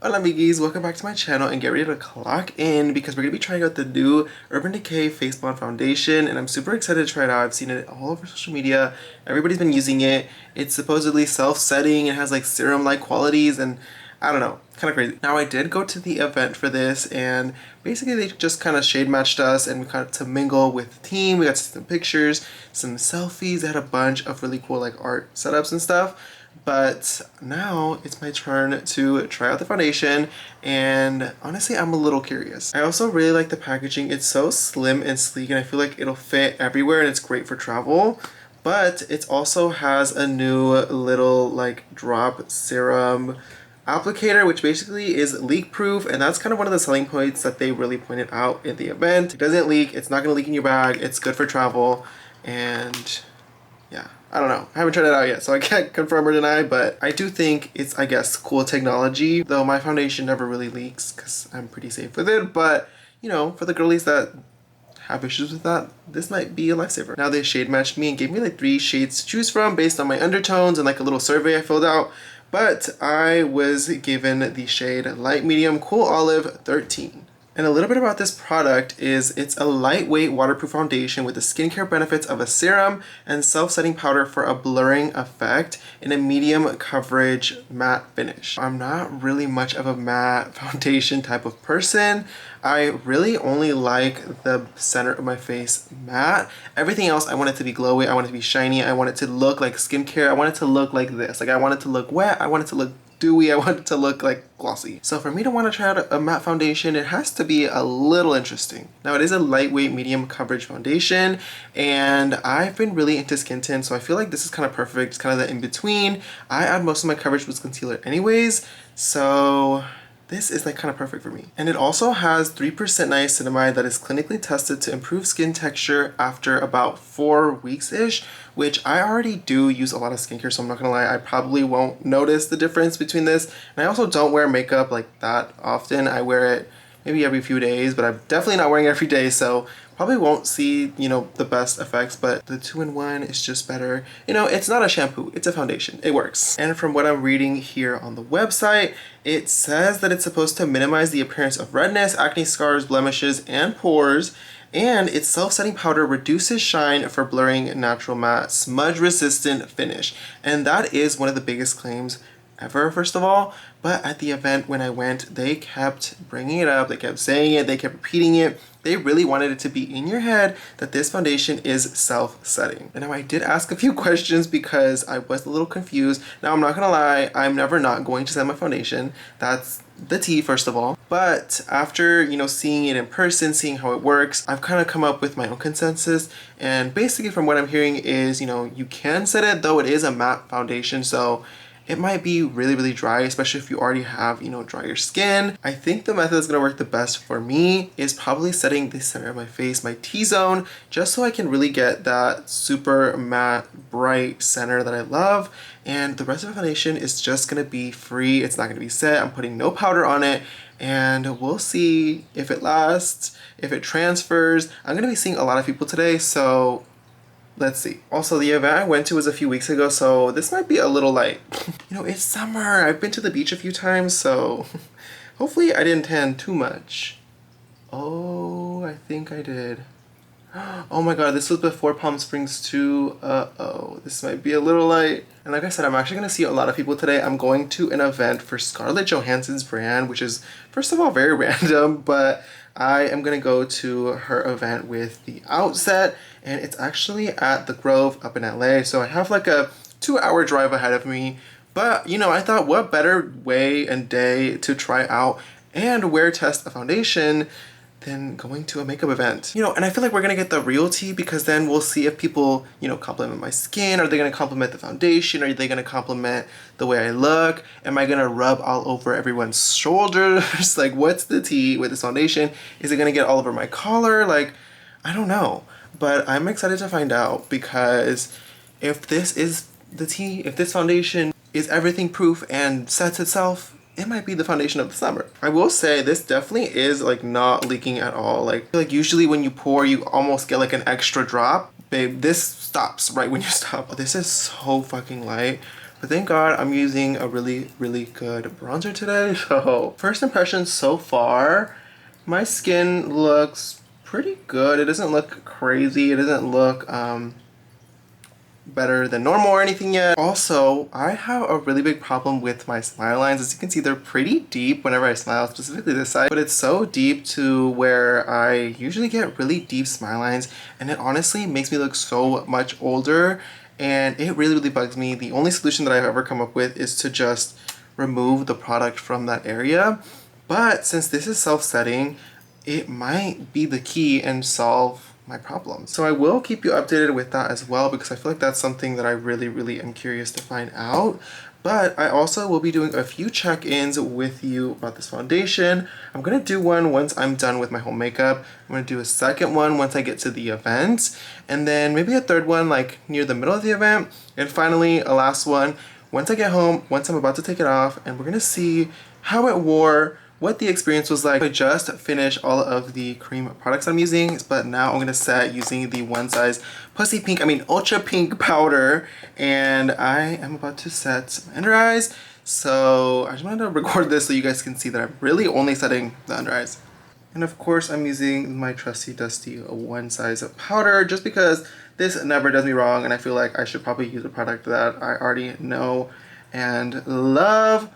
Hola amiguis, welcome back to my channel and get ready to clock in because we're going to be trying out the new Urban Decay Face Blonde Foundation and I'm super excited to try it out. I've seen it all over social media. Everybody's been using it. It's supposedly self-setting. It has like serum-like qualities and I don't know, kind of crazy. Now I did go to the event for this and basically they just kind of shade matched us and we got to mingle with the team. We got to see some pictures, some selfies. They had a bunch of really cool like art setups and stuff. But now it's my turn to try out the foundation and honestly I'm a little curious. I also really like the packaging. It's so slim and sleek and I feel like it'll fit everywhere and it's great for travel. But it also has a new little like drop serum applicator, which basically is leak proof, and that's kind of one of the selling points that they really pointed out in the event. It doesn't leak, it's not gonna leak in your bag, it's good for travel, and yeah, I don't know. I haven't tried it out yet, so I can't confirm or deny, but I do think it's, I guess, cool technology, though my foundation never really leaks because I'm pretty safe with it, but you know, for the girlies that have issues with that, this might be a lifesaver. Now they shade matched me and gave me like 3 shades to choose from based on my undertones and like a little survey I filled out. But I was given the shade Light Medium Cool Olive 13. And a little bit about this product is it's a lightweight waterproof foundation with the skincare benefits of a serum and self-setting powder for a blurring effect in a medium coverage matte finish. I'm not really much of a matte foundation type of person. I really only like the center of my face matte. Everything else I want it to be glowy, I want it to be shiny, I want it to look like skincare, I want it to look like this. Like I want it to look wet, I want it to look dewy, I want it to look like glossy. So for me to want to try out a matte foundation, it has to be a little interesting. Now it is a lightweight medium coverage foundation and I've been really into skin tint, so I feel like this is kind of perfect. It's kind of the in-between. I add most of my coverage with concealer anyways, so this is like kind of perfect for me. And it also has 3% niacinamide that is clinically tested to improve skin texture after about 4 weeks-ish, which I already do use a lot of skincare, so I'm not gonna lie, I probably won't notice the difference between this. And I also don't wear makeup like that often. I wear it maybe every few days, but I'm definitely not wearing it every day, so probably won't see, you know, the best effects, but the 2-in-1 is just better. You know, it's not a shampoo, it's a foundation. It works. And from what I'm reading here on the website, it says that it's supposed to minimize the appearance of redness, acne scars, blemishes, and pores, and its self-setting powder reduces shine for blurring natural matte, smudge-resistant finish. And that is one of the biggest claims ever, first of all, but at the event when I went, they kept bringing it up, they kept saying it, they kept repeating it. They really wanted it to be in your head that this foundation is self-setting. And now I did ask a few questions because I was a little confused. Now I'm not gonna lie, I'm never not going to set my foundation. That's the tea, first of all. But after, you know, seeing it in person, seeing how it works, I've kind of come up with my own consensus. And basically from what I'm hearing is, you know, you can set it, though it is a matte foundation, so it might be really, really dry, especially if you already have, you know, drier skin. I think the method that's gonna work the best for me is probably setting the center of my face, my T-zone, just so I can really get that super matte, bright center that I love. And the rest of the foundation is just gonna be free. It's not gonna be set. I'm putting no powder on it. And we'll see if it lasts, if it transfers. I'm gonna be seeing a lot of people today, so let's see. Also, the event I went to was a few weeks ago, so this might be a little light. You know, it's summer. I've been to the beach a few times, so hopefully I didn't tan too much. Oh, I think I did. Oh my god, this was before Palm Springs too. Uh-oh, this might be a little light. And like I said, I'm actually gonna see a lot of people today. I'm going to an event for Scarlett Johansson's brand, which is, first of all, very random, but I am gonna go to her event with The Outset, and it's actually at the Grove up in LA, so I have like a 2-hour drive ahead of me. But, you know, I thought what better way and day to try out and wear test a foundation than going to a makeup event. You know, and I feel like we're gonna get the real tea because then we'll see if people, you know, compliment my skin. Are they gonna compliment the foundation? Are they gonna compliment the way I look? Am I gonna rub all over everyone's shoulders? Like, what's the tea with this foundation? Is it gonna get all over my collar? Like, I don't know. But I'm excited to find out because if this is the tea, if this foundation is everything proof and sets itself, it might be the foundation of the summer. I will say this definitely is like not leaking at all. Like usually when you pour, you almost get like an extra drop. Babe, this stops right when you stop. This is so fucking light. But thank God I'm using a really, really good bronzer today. So first impressions so far, my skin looks pretty good. It doesn't look crazy. It doesn't look better than normal or anything yet. Also, I have a really big problem with my smile lines. As you can see, they're pretty deep whenever I smile, specifically this side, but it's so deep to where I usually get really deep smile lines, and it honestly makes me look so much older, and it really, really bugs me. The only solution that I've ever come up with is to just remove the product from that area. But since this is self-setting, it might be the key and solve my problem. So I will keep you updated with that as well, because I feel like that's something that I really, really am curious to find out. But I also will be doing a few check-ins with you about this foundation. I'm gonna do one once I'm done with my whole makeup. I'm gonna do a second one once I get to the event, and then maybe a third one like near the middle of the event, and finally a last one once I get home, once I'm about to take it off, and we're gonna see how it wore, what the experience was like. I just finished all of the cream products I'm using, but now I'm gonna set using the One Size Ultra Pink powder, and I am about to set my under eyes. So I just wanted to record this so you guys can see that I'm really only setting the under eyes. And of course I'm using my trusty dusty One Size powder just because this never does me wrong, and I feel like I should probably use a product that I already know and love.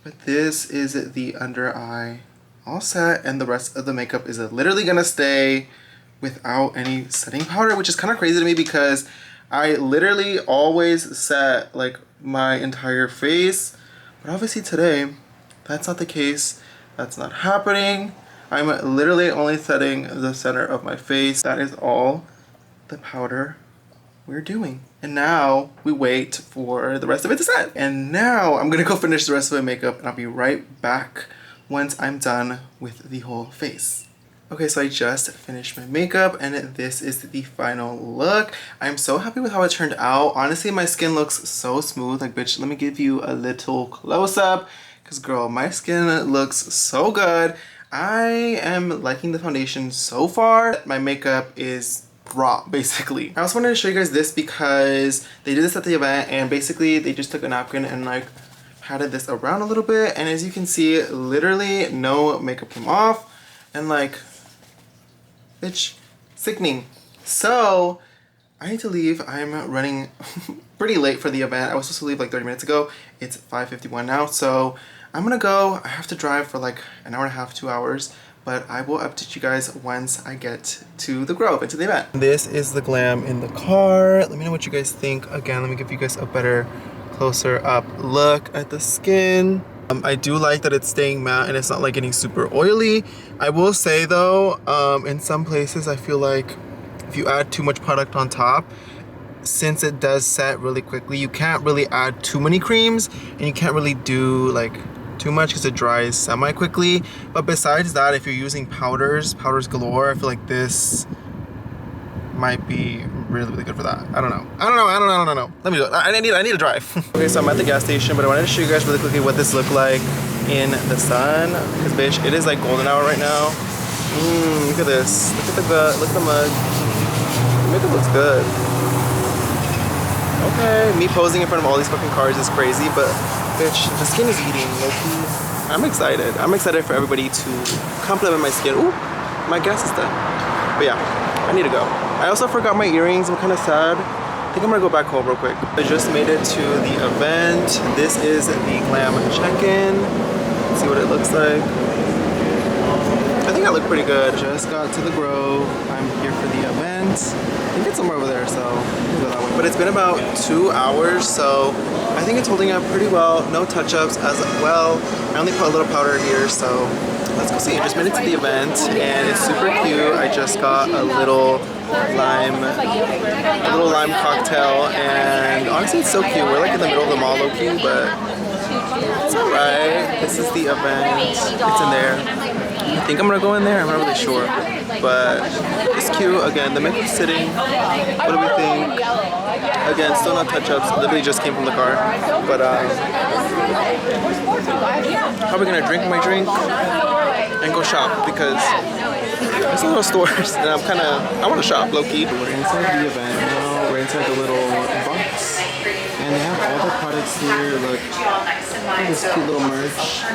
But this is the under eye all set, and the rest of the makeup is literally gonna stay without any setting powder, which is kind of crazy to me because I literally always set like my entire face. But obviously today, that's not the case. That's not happening. I'm literally only setting the center of my face. That is all the powder we're doing. And now we wait for the rest of it to set. And now I'm gonna go finish the rest of my makeup, and I'll be right back once I'm done with the whole face. Okay, so I just finished my makeup, and this is the final look. I'm so happy with how it turned out. Honestly, my skin looks so smooth. Like, bitch, let me give you a little close-up, because girl, my skin looks so good. I am liking the foundation so far. My makeup is raw, basically. I also wanted to show you guys this because they did this at the event, and basically they just took a napkin and like patted this around a little bit, and as you can see, literally no makeup came off, and like, bitch, sickening. So I need to leave. I'm running pretty late for the event. I was supposed to leave like 30 minutes ago. It's 5:51 now, so I'm gonna go. I have to drive for like an hour and a half, 2 hours, but I will update you guys once I get to the Grove and to the event. This is the glam in the car. Let me know what you guys think. Again, let me give you guys a better, closer up look at the skin. I do like that it's staying matte and it's not like getting super oily. I will say though, in some places I feel like if you add too much product on top, since it does set really quickly, you can't really add too many creams, and you can't really do like too much because it dries semi-quickly. But besides that, if you're using powders galore, I feel like this might be really, really good for that. I don't know. Let me go. I need to drive. Okay, so I'm at the gas station, but I wanted to show you guys really quickly what this looked like in the sun. Because bitch, it is like golden hour right now. Look at this. Look at the mug. The makeup looks good. Okay, me posing in front of all these fucking cars is crazy, but bitch, the skin is eating, low-key. I'm excited. I'm excited for everybody to compliment my skin. Ooh, my gas is done. But yeah, I need to go. I also forgot my earrings. I'm kind of sad. I think I'm gonna go back home real quick. I just made it to the event. This is the glam check-in. Let's see what it looks like. I think I look pretty good. Just got to the Grove. I'm here for the event. I think it's somewhere over there, so we'll go that way. But it's been about 2 hours, so I think it's holding up pretty well. No touch-ups as well. I only put a little powder here, so let's go see. I just made it to the event, and it's super cute. I just got a little lime cocktail, and honestly, it's so cute. We're like in the middle of the mall, low-key, but it's alright. This is the event. It's in there. I think I'm gonna go in there. I'm not really sure, but it's cute. Again, the makeup's sitting. What do we think? Again, still not touch-ups. Literally just came from the car, but probably gonna drink my drink and go shop because there's a lot of stores, and I want to shop low-key. We're inside the event now. We're inside the little box, And they have all the products here. Look, this cute little merch.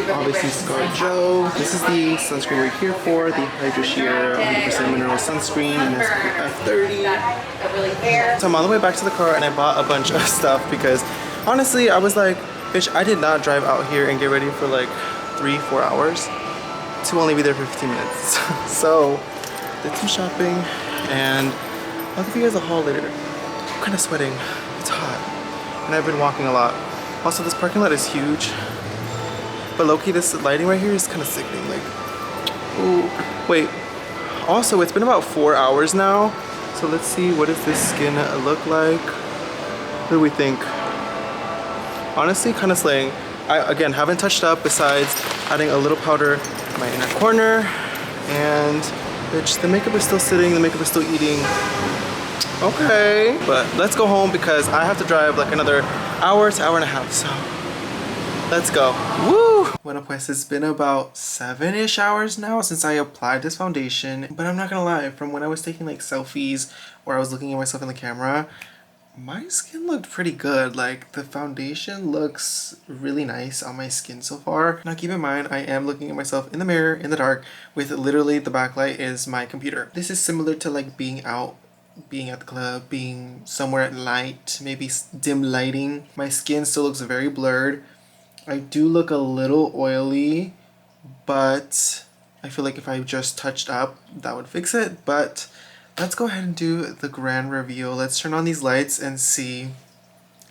Obviously ScarJo. This is the sunscreen we're here for. The Hydra Sheer 100% mineral sunscreen in SPF 30. So I'm on the way back to the car and I bought a bunch of stuff because honestly I was like, bitch, I did not drive out here and get ready for like 3-4 hours to only be there for 15 minutes. So did some shopping and I'll give you guys a haul later. I'm kind of sweating. It's hot. And I've been walking a lot. Also, this parking lot is huge. But low-key, this lighting right here is kind of sickening. Like, ooh. Wait. Also, it's been about 4 hours now. So let's see, what does this skin look like? What do we think? Honestly, kind of slaying. I, again, haven't touched up besides adding a little powder in my inner corner. And, bitch, the makeup is still sitting. The makeup is still eating. Okay, but let's go home because I have to drive like another hour to hour and a half, so let's go. Woo! Bueno pues, it's been about 7-ish hours now since I applied this foundation, but I'm not gonna lie, from when I was taking like selfies or I was looking at myself in the camera, my skin looked pretty good. Like, the foundation looks really nice on my skin so far. Now keep in mind, I am looking at myself in the mirror in the dark with literally the backlight is my computer. This is similar to like being out, being at the club, being somewhere at night, maybe dim lighting. My skin still looks very blurred. I do look a little oily, but I feel like if I just touched up, that would fix it. But let's go ahead and do the grand reveal. Let's turn on these lights and see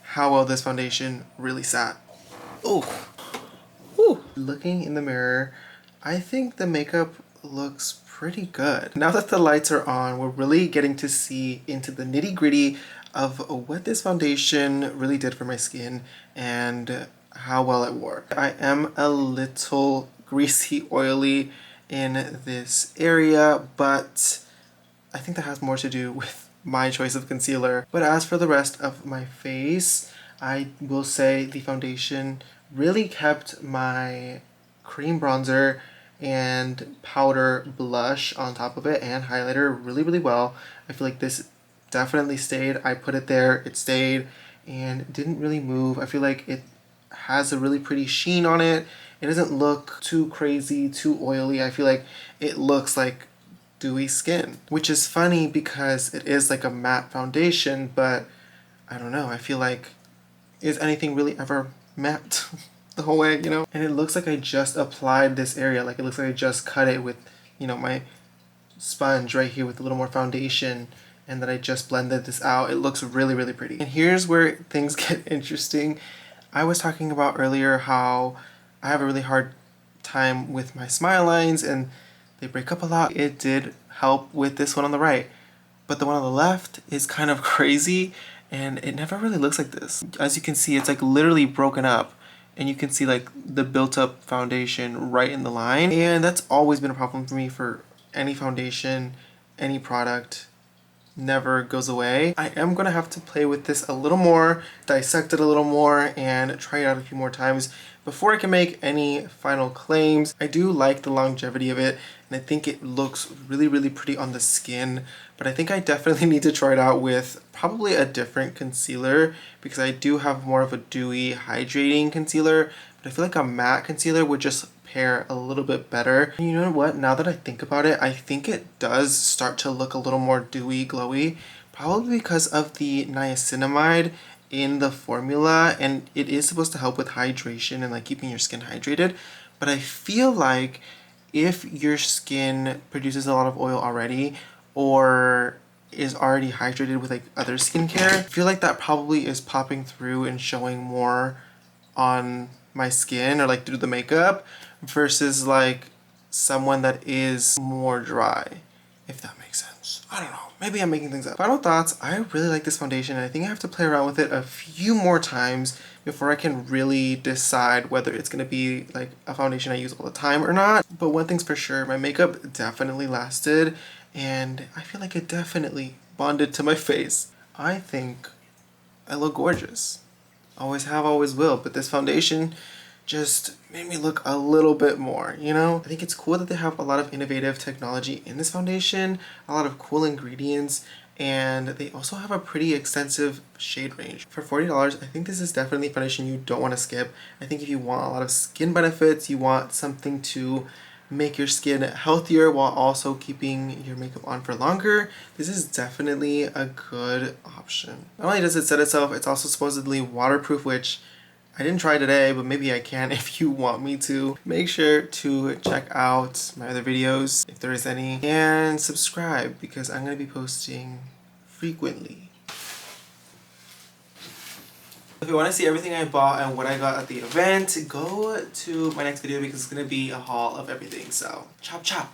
how well this foundation really sat. Oh, whew. Looking in the mirror, I think the makeup looks pretty good. Now that the lights are on, we're really getting to see into the nitty-gritty of what this foundation really did for my skin and how well it wore. I am a little greasy, oily in this area, but I think that has more to do with my choice of concealer. But as for the rest of my face, I will say the foundation really kept my cream bronzer and powder blush on top of it and highlighter really well. I feel like this definitely stayed. I put it there, it stayed, and didn't really move. I feel like it has a really pretty sheen on it. It doesn't look too crazy, too oily. I feel like it looks like dewy skin, which is funny because it is like a matte foundation, but I don't know, I feel like, is anything really ever matte the whole way, you know? And it looks like I just applied this area, like it looks like I just cut it with, you know, my sponge right here with a little more foundation, and that I just blended this out. It looks really pretty. And here's where things get interesting. I was talking about earlier how I have a really hard time with my smile lines and they break up a lot. It did help with this one on the right, but the one on the left is kind of crazy and it never really looks like this. As you can see, it's like literally broken up and you can see like the built up foundation right in the line. And that's always been a problem for me for any foundation, any product. Never goes away. I am gonna have to play with this a little more, dissect it a little more, and try it out a few more times before I can make any final claims. I do like the longevity of it, and I think it looks really pretty on the skin, but I think I definitely need to try it out with probably a different concealer because I do have more of a dewy, hydrating concealer, but I feel like a matte concealer would just pair a little bit better. And you know what, now that I think about it, I think it does start to look a little more dewy, glowy, probably because of the niacinamide in the formula, and it is supposed to help with hydration and like keeping your skin hydrated. But I feel like if your skin produces a lot of oil already or is already hydrated with like other skincare, I feel like that probably is popping through and showing more on my skin or like through the makeup versus like someone that is more dry, if that makes sense. I don't know, maybe I'm making things up. Final thoughts, I really like this foundation and I think I have to play around with it a few more times before I can really decide whether it's gonna be like a foundation I use all the time or not. But one thing's for sure, my makeup definitely lasted and I feel like it definitely bonded to my face. I think I look gorgeous. Always have, always will, but this foundation just made me look a little bit more, you know? I think it's cool that they have a lot of innovative technology in this foundation, a lot of cool ingredients, and they also have a pretty extensive shade range. For $40, I think this is definitely a foundation you don't want to skip. I think if you want a lot of skin benefits, you want something to make your skin healthier while also keeping your makeup on for longer, this is definitely a good option. Not only does it set itself, it's also supposedly waterproof, which I didn't try today, but maybe I can if you want me to. Make sure to check out my other videos, if there is any, and subscribe because I'm going to be posting frequently. If you want to see everything I bought and what I got at the event, go to my next video because it's going to be a haul of everything. So, chop chop!